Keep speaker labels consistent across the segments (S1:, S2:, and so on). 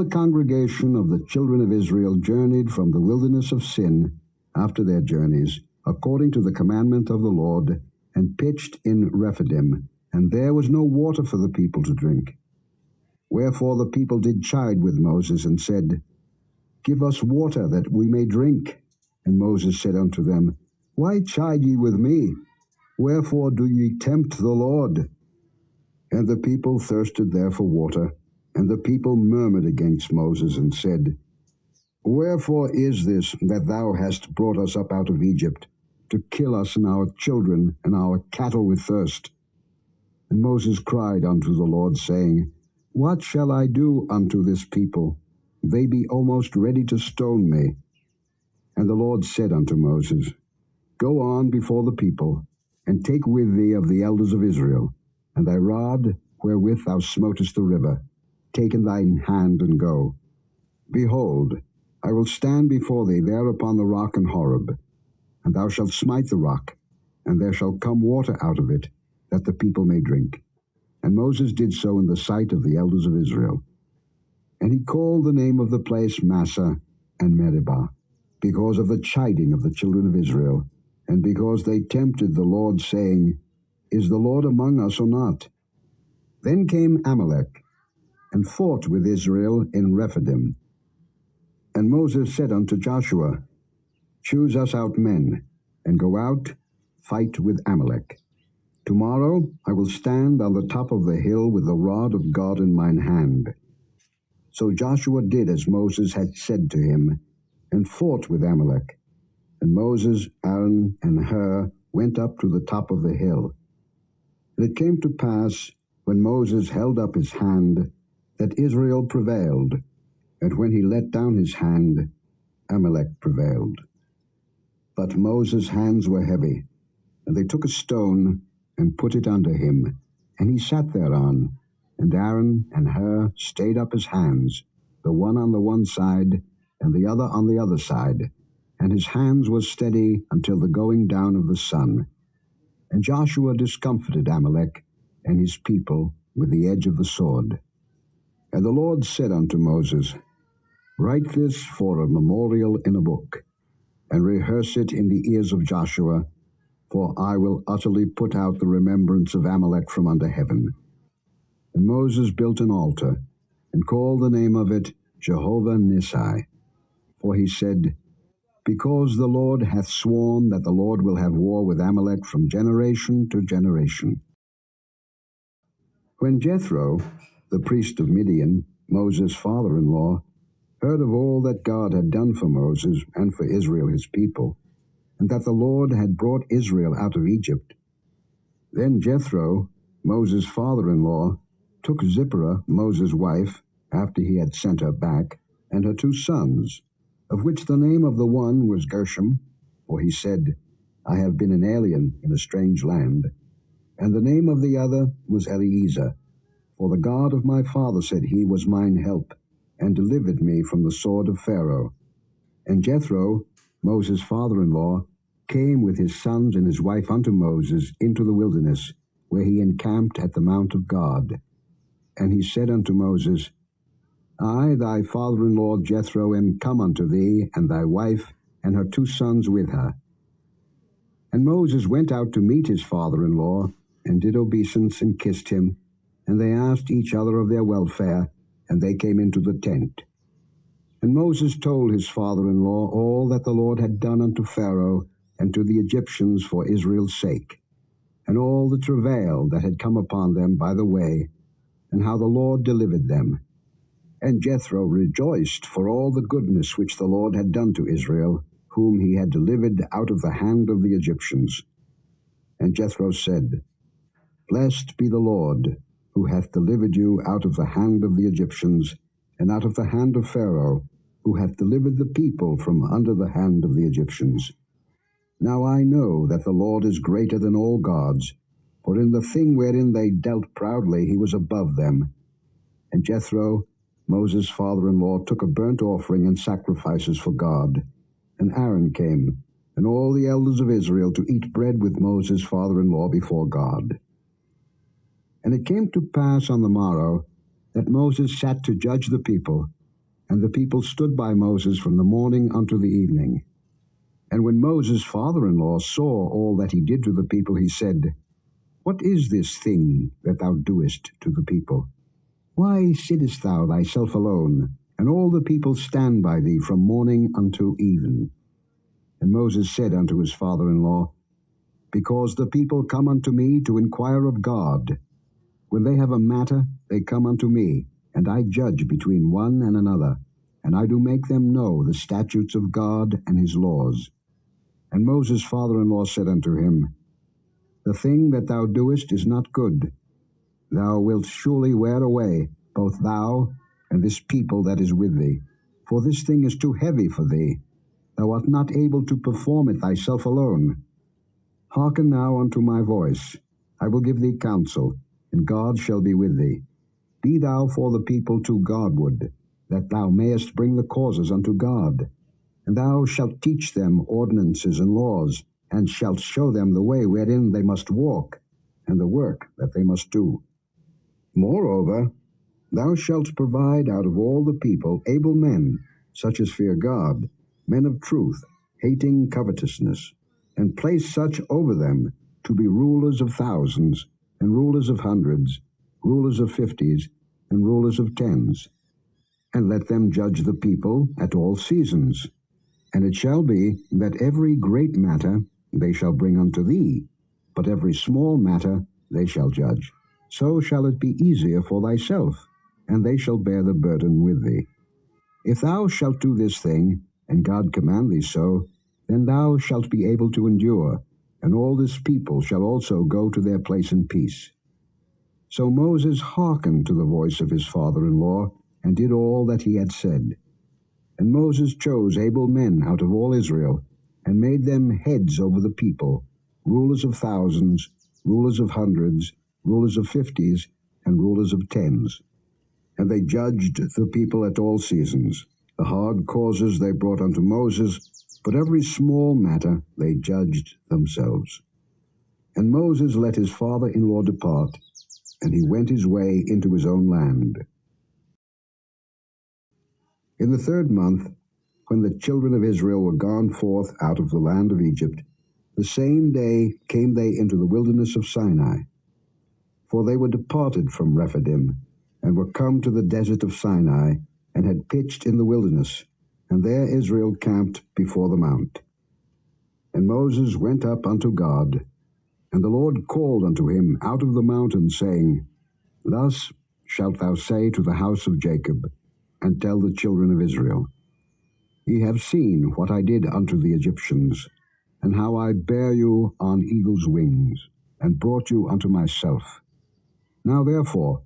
S1: the congregation of the children of Israel journeyed from the wilderness of Sin after their journeys, according to the commandment of the Lord, and pitched in Rephidim, and there was no water for the people to drink. Wherefore the people did chide with Moses, and said, Give us water, that we may drink. And Moses said unto them, Why chide ye with me? Wherefore do ye tempt the Lord? And the people thirsted there for water, and the people murmured against Moses, and said, Wherefore is this that thou hast brought us up out of Egypt, to kill us and our children and our cattle with thirst? And Moses cried unto the Lord, saying, What shall I do unto this people? They be almost ready to stone me. And the Lord said unto Moses, Go on before the people, and take with thee of the elders of Israel, and thy rod wherewith thou smotest the river, take in thine hand, and go. Behold, I will stand before thee there upon the rock in Horeb, and thou shalt smite the rock, and there shall come water out of it, that the people may drink. And Moses did so in the sight of the elders of Israel. And he called the name of the place Massah and Meribah, because of the chiding of the children of Israel, and because they tempted the Lord, saying, Is the Lord among us or not? Then came Amalek, and fought with Israel in Rephidim. And Moses said unto Joshua, Choose us out men, and go out, fight with Amalek. Tomorrow I will stand on the top of the hill with the rod of God in mine hand. So Joshua did as Moses had said to him, and fought with Amalek. And Moses, Aaron, and Hur went up to the top of the hill. And it came to pass, when Moses held up his hand, that Israel prevailed, and when he let down his hand, Amalek prevailed. But Moses' hands were heavy, and they took a stone, and put it under him, and he sat thereon. And Aaron and Hur stayed up his hands, the one on the one side, and the other on the other side, and his hands were steady until the going down of the sun. And Joshua discomfited Amalek and his people with the edge of the sword. And the Lord said unto Moses, Write this for a memorial in a book, and rehearse it in the ears of Joshua, for I will utterly put out the remembrance of Amalek from under heaven. And Moses built an altar, and called the name of it Jehovah Nissi. For he said, Because the Lord hath sworn that the Lord will have war with Amalek from generation to generation. When Jethro, the priest of Midian, Moses' father-in-law, heard of all that God had done for Moses and for Israel his people, and that the Lord had brought Israel out of Egypt, then Jethro, Moses' father-in-law, took Zipporah, Moses' wife, after he had sent her back, and her 2 sons, of which the name of the one was Gershom, for he said, I have been an alien in a strange land, and the name of the other was Eliezer, for the God of my father, said he, was mine help, and delivered me from the sword of Pharaoh. And Jethro, Moses' father-in-law, came with his sons and his wife unto Moses into the wilderness, where he encamped at the mount of God. And he said unto Moses, I, thy father-in-law Jethro, am come unto thee, and thy wife, and her 2 sons with her. And Moses went out to meet his father-in-law, and did obeisance, and kissed him, and they asked each other of their welfare, and they came into the tent. And Moses told his father-in-law all that the Lord had done unto Pharaoh and to the Egyptians for Israel's sake, and all the travail that had come upon them by the way, and how the Lord delivered them. And Jethro rejoiced for all the goodness which the Lord had done to Israel, whom he had delivered out of the hand of the Egyptians. And Jethro said, Blessed be the Lord, who hath delivered you out of the hand of the Egyptians, and out of the hand of Pharaoh, who hath delivered the people from under the hand of the Egyptians. Now I know that the Lord is greater than all gods, for in the thing wherein they dealt proudly he was above them. And Jethro, Moses' father-in-law, took a burnt offering and sacrifices for God. And Aaron came, and all the elders of Israel, to eat bread with Moses' father-in-law before God. And it came to pass on the morrow that Moses sat to judge the people, And the people stood by Moses from the morning unto the evening. And when Moses' father-in-law saw all that he did to the people, he said, What is this thing that thou doest to the people? Why sittest thou thyself alone, and all the people stand by thee from morning unto even? And Moses said unto his father-in-law, Because the people come unto me to inquire of God. When they have a matter, they come unto me, and I judge between one and another, and I do make them know the statutes of God and his laws. And Moses' father-in-law said unto him, The thing that thou doest is not good. Thou wilt surely wear away, both thou and this people that is with thee. For this thing is too heavy for thee. Thou art not able to perform it thyself alone. Hearken now unto my voice. I will give thee counsel, and God shall be with thee. Be thou for the people to Godward, that thou mayest bring the causes unto God. And thou shalt teach them ordinances and laws, and shalt show them the way wherein they must walk, and the work that they must do. Moreover, thou shalt provide out of all the people able men, such as fear God, men of truth, hating covetousness, and place such over them to be rulers of thousands, and rulers of hundreds, rulers of fifties, and rulers of tens. And let them judge the people at all seasons. And it shall be that every great matter they shall bring unto thee, but every small matter they shall judge. So shall it be easier for thyself, and they shall bear the burden with thee. If thou shalt do this thing, and God command thee so, then thou shalt be able to endure, and all this people shall also go to their place in peace. So Moses hearkened to the voice of his father-in-law, and did all that he had said. And Moses chose able men out of all Israel, and made them heads over the people, rulers of thousands, rulers of hundreds, rulers of fifties, and rulers of tens. And they judged the people at all seasons. The hard causes they brought unto Moses, but every small matter they judged themselves. And Moses let his father-in-law depart, and he went his way into his own land. In the 3rd month, when the children of Israel were gone forth out of the land of Egypt, the same day came they into the wilderness of Sinai. For they were departed from Rephidim, and were come to the desert of Sinai, and had pitched in the wilderness, and there Israel camped before the mount. And Moses went up unto God, and the Lord called unto him out of the mountain, saying, Thus shalt thou say to the house of Jacob, and tell the children of Israel, Ye have seen what I did unto the Egyptians, and how I bare you on eagle's wings, and brought you unto myself. Now therefore,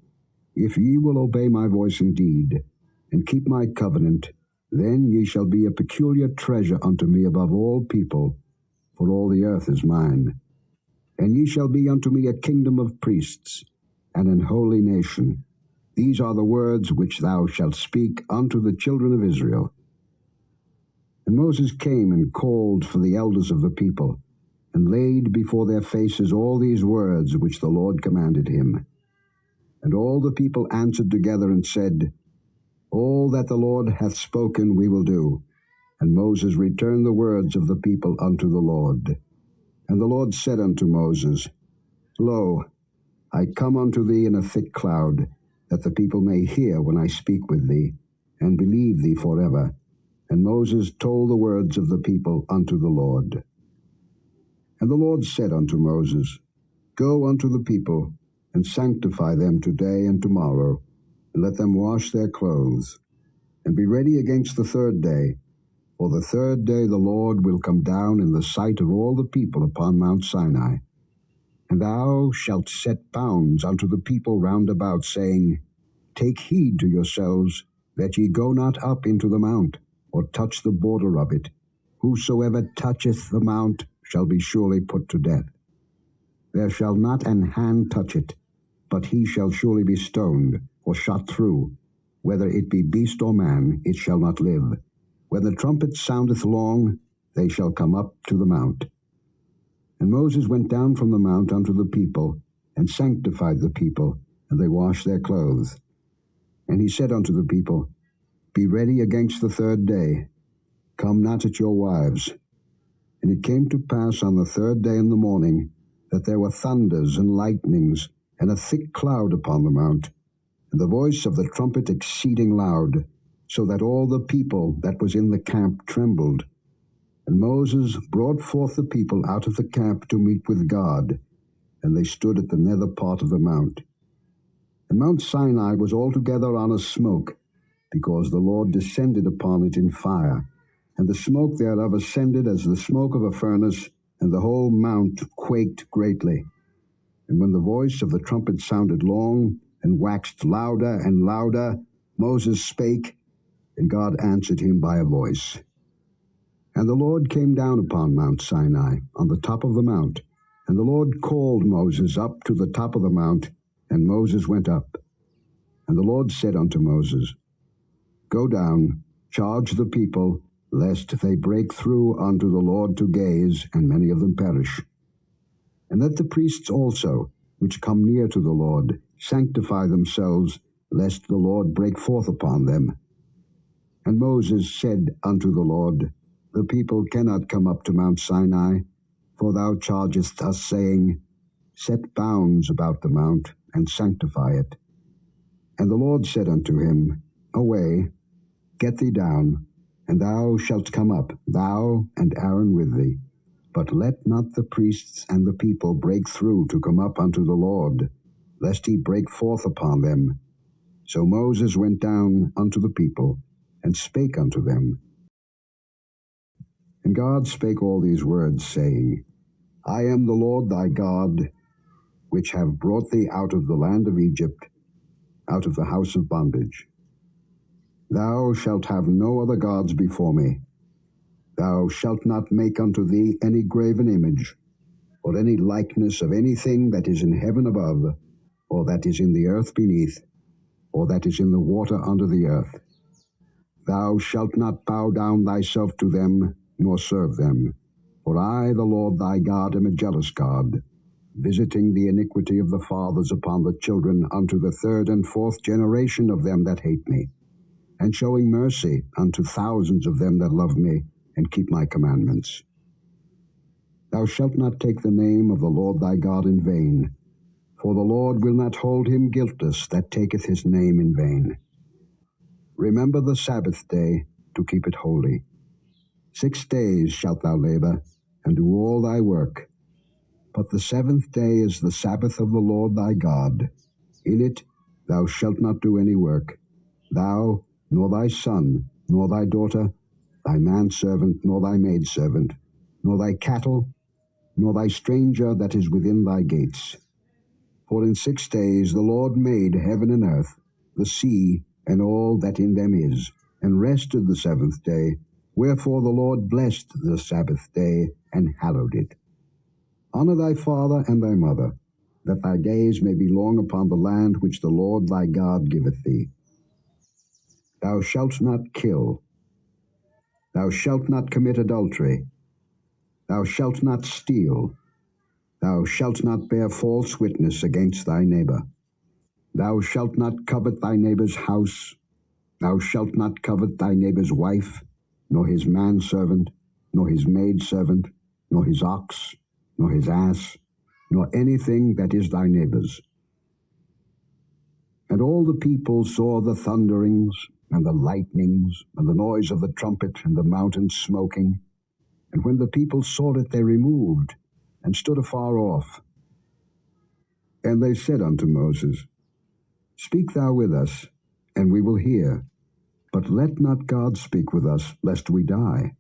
S1: if ye will obey my voice indeed, and keep my covenant, then ye shall be a peculiar treasure unto me above all people, for all the earth is mine. And ye shall be unto me a kingdom of priests, and an holy nation. These are the words which thou shalt speak unto the children of Israel. And Moses came and called for the elders of the people, and laid before their faces all these words which the Lord commanded him. And all the people answered together and said, All that the Lord hath spoken we will do. And Moses returned the words of the people unto the Lord. And the Lord said unto Moses, Lo, I come unto thee in a thick cloud, that the people may hear when I speak with thee, and believe thee forever. And Moses told the words of the people unto the Lord. And the Lord said unto Moses, Go unto the people, and sanctify them today and tomorrow, and let them wash their clothes, and be ready against the 3rd day. For the 3rd day the Lord will come down in the sight of all the people upon Mount Sinai. And thou shalt set bounds unto the people round about, saying, Take heed to yourselves, that ye go not up into the mount, or touch the border of it. Whosoever toucheth the mount shall be surely put to death. There shall not an hand touch it, but he shall surely be stoned, or shot through. Whether it be beast or man, it shall not live. When the trumpet soundeth long, they shall come up to the mount. And Moses went down from the mount unto the people, and sanctified the people, and they washed their clothes. And he said unto the people, Be ready against the third day. Come not at your wives. And it came to pass on the third day in the morning, that there were thunders and lightnings, and a thick cloud upon the mount, and the voice of the trumpet exceeding loud, so that all the people that was in the camp trembled. And Moses brought forth the people out of the camp to meet with God, and they stood at the nether part of the mount. And Mount Sinai was altogether on a smoke, because the Lord descended upon it in fire, and the smoke thereof ascended as the smoke of a furnace, and the whole mount quaked greatly. And when the voice of the trumpet sounded long, and waxed louder and louder, Moses spake, and God answered him by a voice. And the Lord came down upon Mount Sinai, on the top of the mount, and the Lord called Moses up to the top of the mount, and Moses went up. And the Lord said unto Moses, Go down, charge the people, lest they break through unto the Lord to gaze, and many of them perish. And let the priests also, which come near to the Lord, sanctify themselves, lest the Lord break forth upon them. And Moses said unto the Lord, The people cannot come up to Mount Sinai, for thou chargest us, saying, Set bounds about the mount, and sanctify it. And the Lord said unto him, Away, get thee down, and thou shalt come up, thou and Aaron with thee. But let not the priests and the people break through to come up unto the Lord, lest he break forth upon them. So Moses went down unto the people, and spake unto them. And God spake all these words, saying, I am the Lord thy God, which have brought thee out of the land of Egypt, out of the house of bondage. Thou shalt have no other gods before me. Thou shalt not make unto thee any graven image, or any likeness of anything that is in heaven above, or that is in the earth beneath, or that is in the water under the earth. Thou shalt not bow down thyself to them, nor serve them. For I, the Lord thy God, am a jealous God, visiting the iniquity of the fathers upon the children unto the third and fourth generation of them that hate me, and showing mercy unto thousands of them that love me, and keep my commandments. Thou shalt not take the name of the Lord thy God in vain, for the Lord will not hold him guiltless that taketh his name in vain. Remember the Sabbath day to keep it holy. 6 days shalt thou labor, and do all thy work. But the seventh day is the Sabbath of the Lord thy God. In it thou shalt not do any work, thou, nor thy son, nor thy daughter, thy manservant, nor thy maidservant, nor thy cattle, nor thy stranger that is within thy gates. For in 6 days the Lord made heaven and earth, the sea, and all that in them is, and rested the seventh day. Wherefore the Lord blessed the Sabbath day, and hallowed it. Honor thy father and thy mother, that thy days may be long upon the land which the Lord thy God giveth thee. Thou shalt not kill. Thou shalt not commit adultery. Thou shalt not steal. Thou shalt not bear false witness against thy neighbor. Thou shalt not covet thy neighbor's house. Thou shalt not covet thy neighbor's wife, nor his manservant, nor his maidservant, nor his ox, nor his ass, nor anything that is thy neighbor's. And all the people saw the thunderings, and the lightnings, and the noise of the trumpet, and the mountain smoking. And when the people saw it, they removed, and stood afar off. And they said unto Moses, Speak thou with us, and we will hear. But let not God speak with us, lest we die.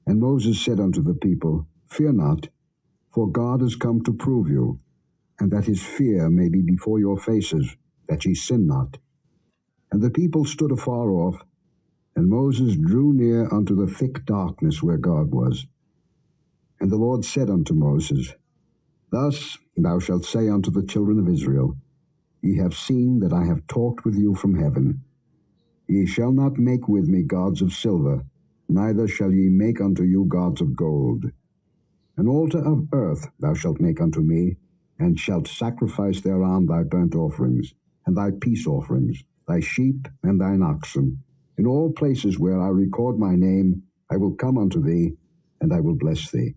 S1: And Moses said unto the people, Fear not, for God is come to prove you, and that his fear may be before your faces, that ye sin not. And the people stood afar off, and Moses drew near unto the thick darkness where God was. And the Lord said unto Moses, Thus thou shalt say unto the children of Israel, Ye have seen that I have talked with you from heaven. Ye shall not make with me gods of silver, neither shall ye make unto you gods of gold. An altar of earth thou shalt make unto me, and shalt sacrifice thereon thy burnt offerings, and thy peace offerings, thy sheep and thine oxen, In all places where I record my name, I will come unto thee, and I will bless thee.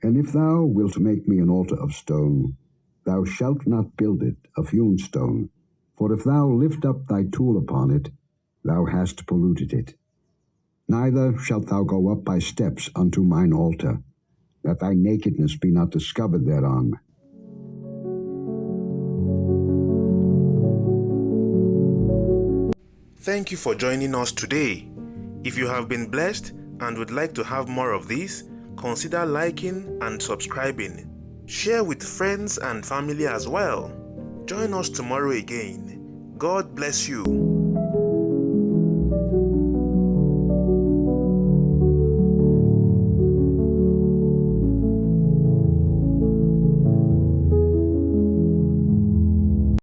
S1: And if thou wilt make me an altar of stone, thou shalt not build it of hewn stone. For if thou lift up thy tool upon it, thou hast polluted it. Neither shalt thou go up by steps unto mine altar, that thy nakedness be not discovered thereon.
S2: Thank you for joining us today. If you have been blessed and would like to have more of this, consider liking and subscribing. Share with friends and family as well. Join us tomorrow again. God bless you.